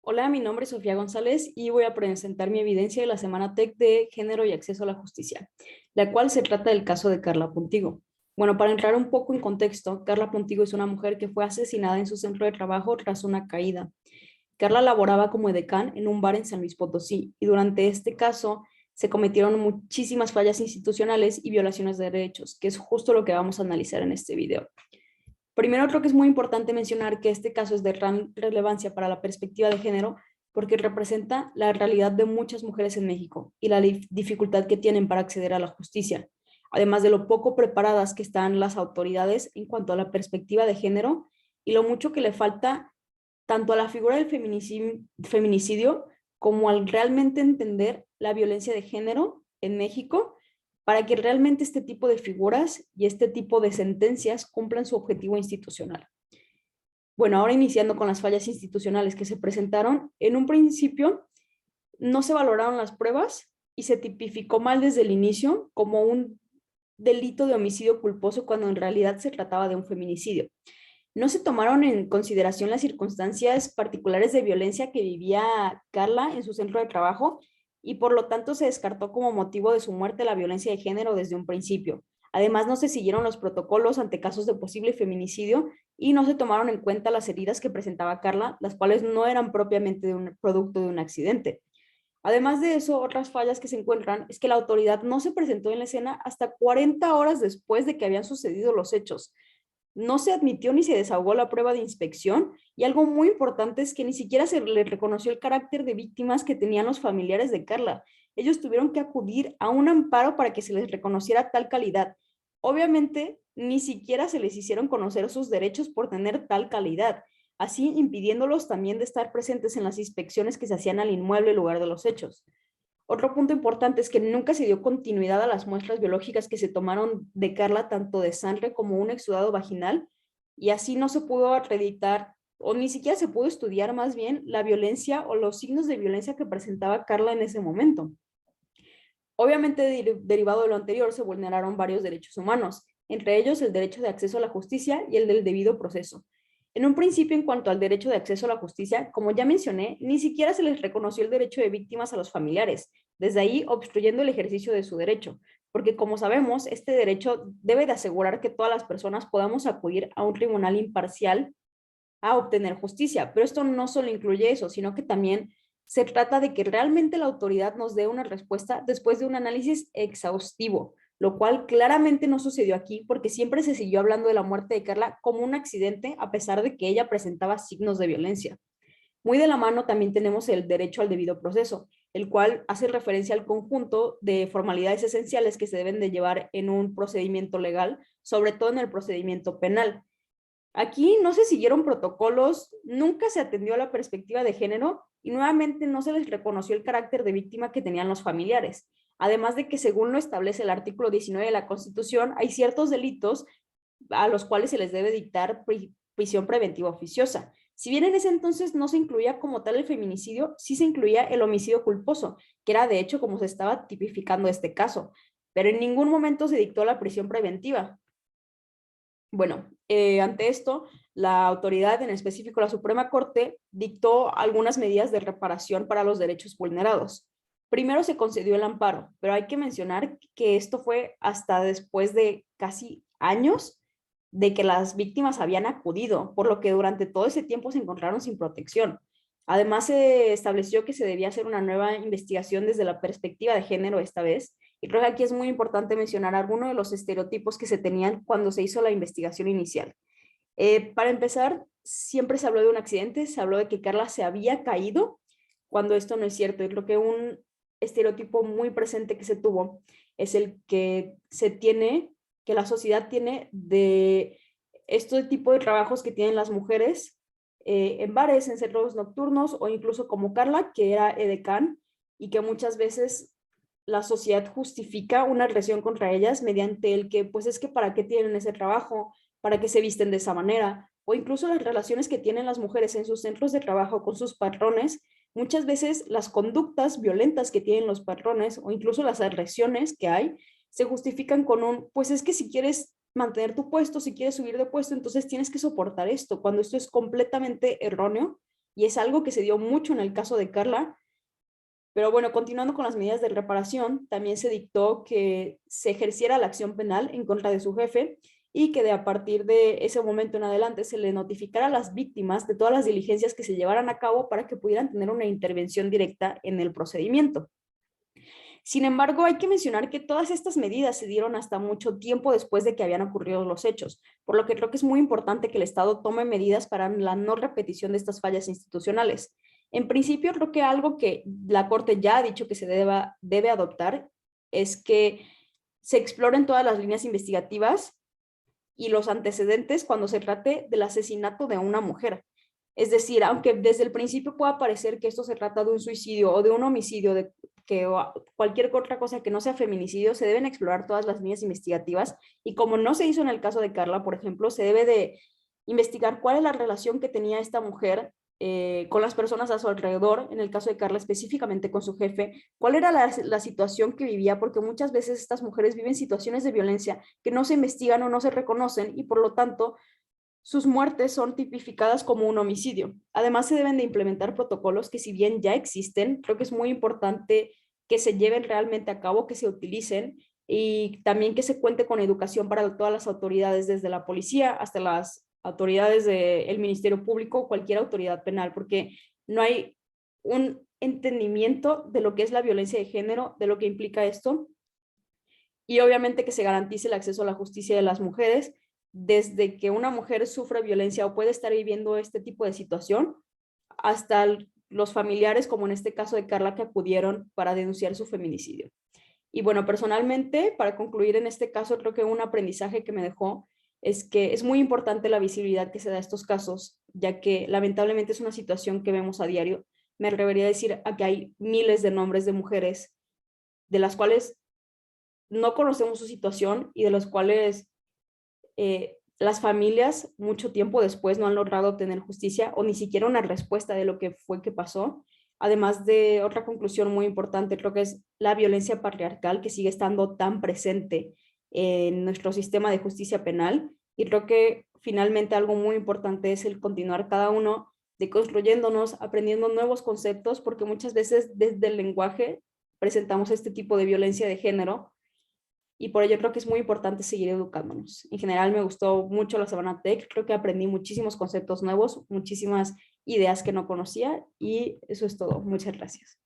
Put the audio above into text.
Hola, mi nombre es Sofía González y voy a presentar mi evidencia de la Semana TEC de Género y Acceso a la Justicia, la cual se trata del caso de Carla Pontigo. Bueno, para entrar un poco en contexto, Carla Pontigo es una mujer que fue asesinada en su centro de trabajo tras una caída. Carla laboraba como edecán en un bar en San Luis Potosí y durante este caso se cometieron muchísimas fallas institucionales y violaciones de derechos, que es justo lo que vamos a analizar en este video. Primero, creo que es muy importante mencionar que este caso es de gran relevancia para la perspectiva de género porque representa la realidad de muchas mujeres en México y la dificultad que tienen para acceder a la justicia, además de lo poco preparadas que están las autoridades en cuanto a la perspectiva de género y lo mucho que le falta tanto a la figura del feminicidio como al realmente entender la violencia de género en México para que realmente este tipo de figuras y este tipo de sentencias cumplan su objetivo institucional. Bueno, ahora iniciando con las fallas institucionales que se presentaron, en un principio no se valoraron las pruebas y se tipificó mal desde el inicio como un delito de homicidio culposo cuando en realidad se trataba de un feminicidio. No se tomaron en consideración las circunstancias particulares de violencia que vivía Carla en su centro de trabajo y por lo tanto se descartó como motivo de su muerte la violencia de género desde un principio. Además, no se siguieron los protocolos ante casos de posible feminicidio y no se tomaron en cuenta las heridas que presentaba Carla, las cuales no eran propiamente de un producto de un accidente. Además de eso, otras fallas que se encuentran es que la autoridad no se presentó en la escena hasta 40 horas después de que habían sucedido los hechos. No se admitió ni se desahogó la prueba de inspección y algo muy importante es que ni siquiera se le reconoció el carácter de víctimas que tenían los familiares de Carla. Ellos tuvieron que acudir a un amparo para que se les reconociera tal calidad. Obviamente, ni siquiera se les hicieron conocer sus derechos por tener tal calidad, así impidiéndolos también de estar presentes en las inspecciones que se hacían al inmueble lugar de los hechos. Otro punto importante es que nunca se dio continuidad a las muestras biológicas que se tomaron de Carla, tanto de sangre como un exudado vaginal, y así no se pudo acreditar, o ni siquiera se pudo estudiar más bien, la violencia o los signos de violencia que presentaba Carla en ese momento. Obviamente, derivado de lo anterior, se vulneraron varios derechos humanos, entre ellos el derecho de acceso a la justicia y el del debido proceso. En un principio, en cuanto al derecho de acceso a la justicia, como ya mencioné, ni siquiera se les reconoció el derecho de víctimas a los familiares, desde ahí obstruyendo el ejercicio de su derecho, porque como sabemos, este derecho debe de asegurar que todas las personas podamos acudir a un tribunal imparcial a obtener justicia, pero esto no solo incluye eso, sino que también se trata de que realmente la autoridad nos dé una respuesta después de un análisis exhaustivo, lo cual claramente no sucedió aquí porque siempre se siguió hablando de la muerte de Carla como un accidente a pesar de que ella presentaba signos de violencia. Muy de la mano también tenemos el derecho al debido proceso, el cual hace referencia al conjunto de formalidades esenciales que se deben de llevar en un procedimiento legal, sobre todo en el procedimiento penal. Aquí no se siguieron protocolos, nunca se atendió a la perspectiva de género y nuevamente no se les reconoció el carácter de víctima que tenían los familiares. Además de que según lo establece el artículo 19 de la Constitución, hay ciertos delitos a los cuales se les debe dictar prisión preventiva oficiosa. Si bien en ese entonces no se incluía como tal el feminicidio, sí se incluía el homicidio culposo, que era de hecho como se estaba tipificando este caso, pero en ningún momento se dictó la prisión preventiva. Bueno, ante esto, la autoridad, en específico la Suprema Corte, dictó algunas medidas de reparación para los derechos vulnerados. Primero se concedió el amparo, pero hay que mencionar que esto fue hasta después de casi años de que las víctimas habían acudido, por lo que durante todo ese tiempo se encontraron sin protección. Además, se estableció que se debía hacer una nueva investigación desde la perspectiva de género esta vez, y creo que aquí es muy importante mencionar algunos de los estereotipos que se tenían cuando se hizo la investigación inicial. Para empezar, siempre se habló de un accidente, se habló de que Carla se había caído, cuando esto no es cierto. Y creo que un estereotipo muy presente que se tuvo es el que se tiene, que la sociedad tiene de este tipo de trabajos que tienen las mujeres en bares, en centros nocturnos o incluso como Carla, que era edecán y que muchas veces la sociedad justifica una agresión contra ellas mediante el que, pues es que para qué tienen ese trabajo, para qué se visten de esa manera, o incluso las relaciones que tienen las mujeres en sus centros de trabajo con sus patrones, muchas veces las conductas violentas que tienen los patrones o incluso las agresiones que hay, se justifican con un, pues es que si quieres mantener tu puesto, si quieres subir de puesto, entonces tienes que soportar esto, cuando esto es completamente erróneo y es algo que se dio mucho en el caso de Carla. Pero bueno, continuando con las medidas de reparación, también se dictó que se ejerciera la acción penal en contra de su jefe y que a partir de ese momento en adelante se le notificara a las víctimas de todas las diligencias que se llevaran a cabo para que pudieran tener una intervención directa en el procedimiento. Sin embargo, hay que mencionar que todas estas medidas se dieron hasta mucho tiempo después de que habían ocurrido los hechos, por lo que creo que es muy importante que el Estado tome medidas para la no repetición de estas fallas institucionales. En principio, creo que algo que la Corte ya ha dicho que se debe adoptar es que se exploren todas las líneas investigativas y los antecedentes cuando se trate del asesinato de una mujer. Es decir, aunque desde el principio pueda parecer que esto se trata de un suicidio o de un homicidio, de que cualquier otra cosa que no sea feminicidio, se deben explorar todas las líneas investigativas y como no se hizo en el caso de Carla, por ejemplo, se debe de investigar cuál es la relación que tenía esta mujer con las personas a su alrededor, en el caso de Carla específicamente con su jefe, cuál era la situación que vivía, porque muchas veces estas mujeres viven situaciones de violencia que no se investigan o no se reconocen y por lo tanto sus muertes son tipificadas como un homicidio. Además, se deben de implementar protocolos que si bien ya existen, creo que es muy importante que se lleven realmente a cabo, que se utilicen y también que se cuente con educación para todas las autoridades, desde la policía hasta las autoridades del Ministerio Público, cualquier autoridad penal, porque no hay un entendimiento de lo que es la violencia de género, de lo que implica esto, y obviamente que se garantice el acceso a la justicia de las mujeres desde que una mujer sufre violencia o puede estar viviendo este tipo de situación hasta los familiares, como en este caso de Carla, que acudieron para denunciar su feminicidio. Y bueno, personalmente, para concluir en este caso, creo que un aprendizaje que me dejó es que es muy importante la visibilidad que se da a estos casos, ya que lamentablemente es una situación que vemos a diario. Me atrevería a decir a que hay miles de nombres de mujeres de las cuales no conocemos su situación y de las cuales las familias mucho tiempo después no han logrado obtener justicia o ni siquiera una respuesta de lo que fue que pasó. Además de otra conclusión muy importante, creo que es la violencia patriarcal que sigue estando tan presente en nuestro sistema de justicia penal y creo que finalmente algo muy importante es el continuar cada uno deconstruyéndonos, aprendiendo nuevos conceptos, porque muchas veces desde el lenguaje presentamos este tipo de violencia de género y por ello creo que es muy importante seguir educándonos. En general me gustó mucho la Semana Tech, creo que aprendí muchísimos conceptos nuevos, muchísimas ideas que no conocía y eso es todo. Muchas gracias.